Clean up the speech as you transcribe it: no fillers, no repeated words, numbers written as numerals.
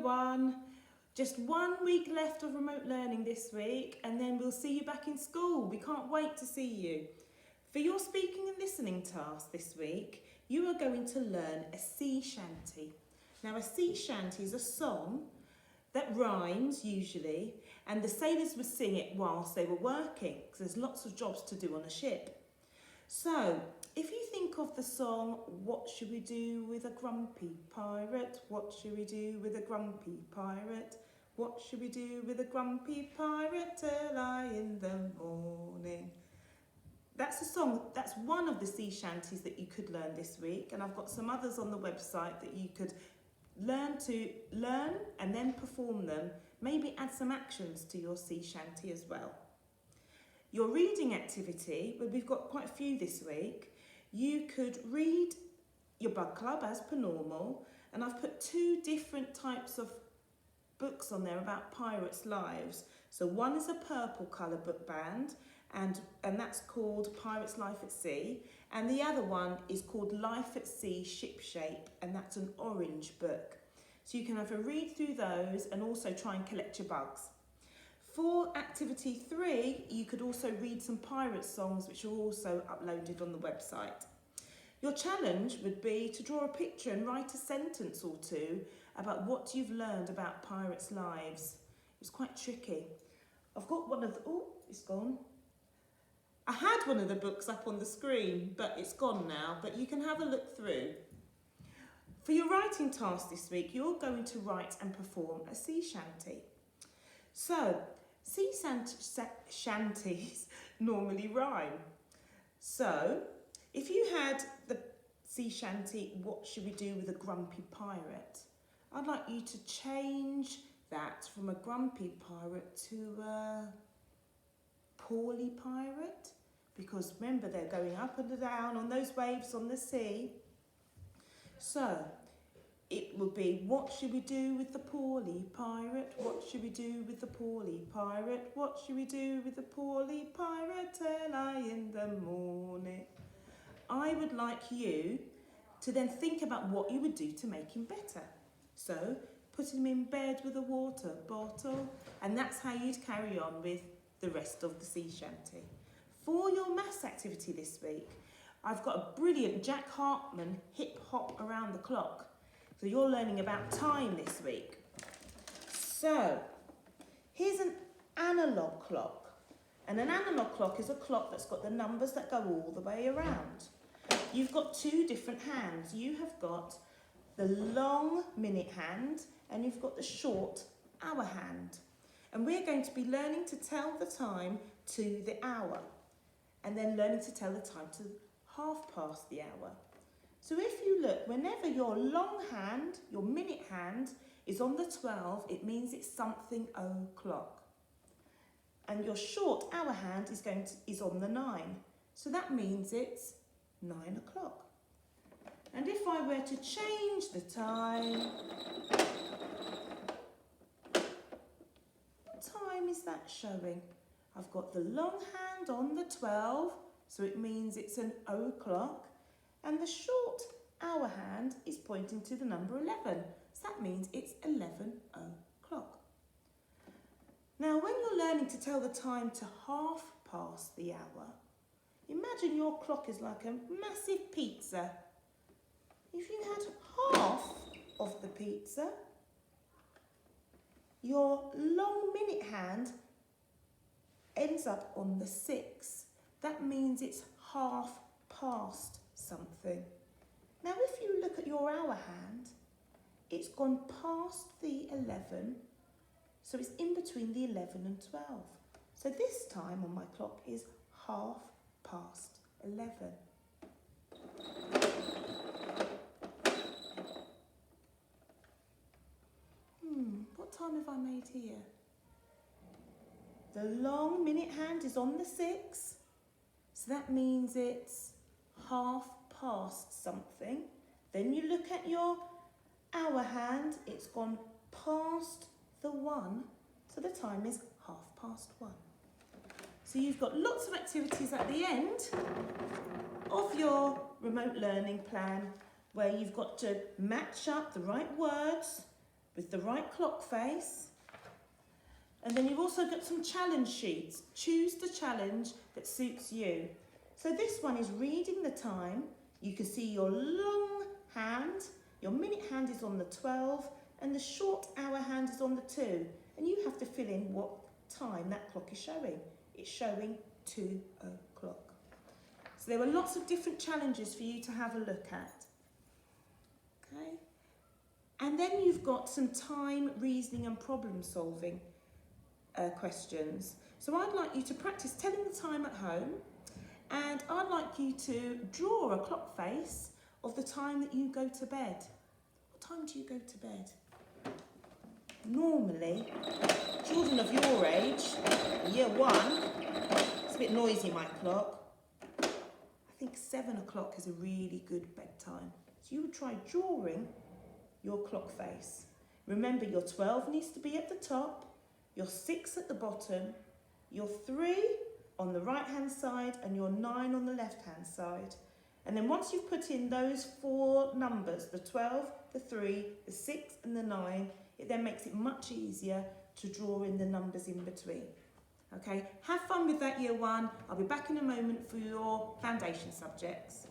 everyone. Just 1 week left of remote learning this week and then we'll see you back in school. We can't wait to see you. For your speaking and listening task this week, you are going to learn a sea shanty. Now a sea shanty is a song that rhymes usually, and the sailors would sing it whilst they were working because there's lots of jobs to do on a ship. So if you think of the song, what should we do with a grumpy pirate? What should we do with a grumpy pirate? What should we do with a grumpy pirate early in the morning? That's a song, that's one of the sea shanties that you could learn this week, and I've got some others on the website that you could learn and then perform them. Maybe add some actions to your sea shanty as well. Your reading activity, well, we've got quite a few this week. You could read your Bug Club as per normal, and I've put 2 different types of books on there about pirates' lives. So one is a purple colour book band, and that's called Pirate's Life at Sea, and the other one is called Life at Sea Shipshape, and that's an orange book. So you can have a read through those and also try and collect your bugs. For activity 3, you could also read some pirate songs which are also uploaded on the website. Your challenge would be to draw a picture and write a sentence or 2 about what you've learned about pirates' lives. It was quite tricky. I've got one of the, oh, it's gone. I had one of the books up on the screen, but it's gone now, but you can have a look through. For your writing task this week, you're going to write and perform a sea shanty. So, sea shanties normally rhyme. So, if you had the sea shanty, what should we do with a grumpy pirate? I'd like you to change that from a grumpy pirate to a poorly pirate, because remember they're going up and down on those waves on the sea. So it will be, what should we do with the poorly pirate? What should we do with the poorly pirate? What should we do with the poorly pirate early in the morning? I would like you to then think about what you would do to make him better. So put him in bed with a water bottle, and that's how you'd carry on with the rest of the sea shanty. For your maths activity this week, I've got a brilliant Jack Hartman hip hop around the clock. So you're learning about time this week. So here's an analog clock. And an analog clock is a clock that's got the numbers that go all the way around. You've got 2 different hands. You have got the long minute hand and you've got the short hour hand. And we're going to be learning to tell the time to the hour, and then learning to tell the time to half past the hour. So if you look, whenever your long hand, your minute hand, is on the 12, it means it's something o'clock. And your short hour hand is on the 9. So that means it's 9 o'clock. And if I were to change the time, what time is that showing? I've got the long hand on the 12, so it means it's an o'clock, and the short hour hand is pointing to the number 11, so that means it's 11 o'clock. Now, when you're learning to tell the time to half past the hour, imagine your clock is like a massive pizza. If you had half of the pizza, your long minute hand ends up on the 6. That means it's half past something. Now if you look at your hour hand, it's gone past the 11, so it's in between the 11 and 12. So this time on my clock is half past 11. What time have I made here? The long minute hand is on the 6, so that means it's half past something. Then you look at your hour hand, it's gone past the 1, so the time is half past 1. So you've got lots of activities at the end of your remote learning plan where you've got to match up the right words with the right clock face. And then you've also got some challenge sheets. Choose the challenge that suits you. So this one is reading the time. You can see your long hand, your minute hand is on the 12 and the short hour hand is on the 2. And you have to fill in what time that clock is showing. It's showing 2 o'clock. So there are lots of different challenges for you to have a look at. Okay. And then you've got some time, reasoning and problem solving questions. So I'd like you to practice telling the time at home, and I'd like you to draw a clock face of the time that you go to bed. What time do you go to bed? Normally, children of your age, year 1, it's a bit noisy my clock, I think 7 o'clock is a really good bedtime. So you would try drawing your clock face. Remember, your 12 needs to be at the top, your 6 at the bottom, your 3 on the right hand side and your 9 on the left hand side. And then once you've put in those 4 numbers, the 12, the 3, the 6 and the 9, it then makes it much easier to draw in the numbers in between. Okay, have fun with that year 1. I'll be back in a moment for your foundation subjects.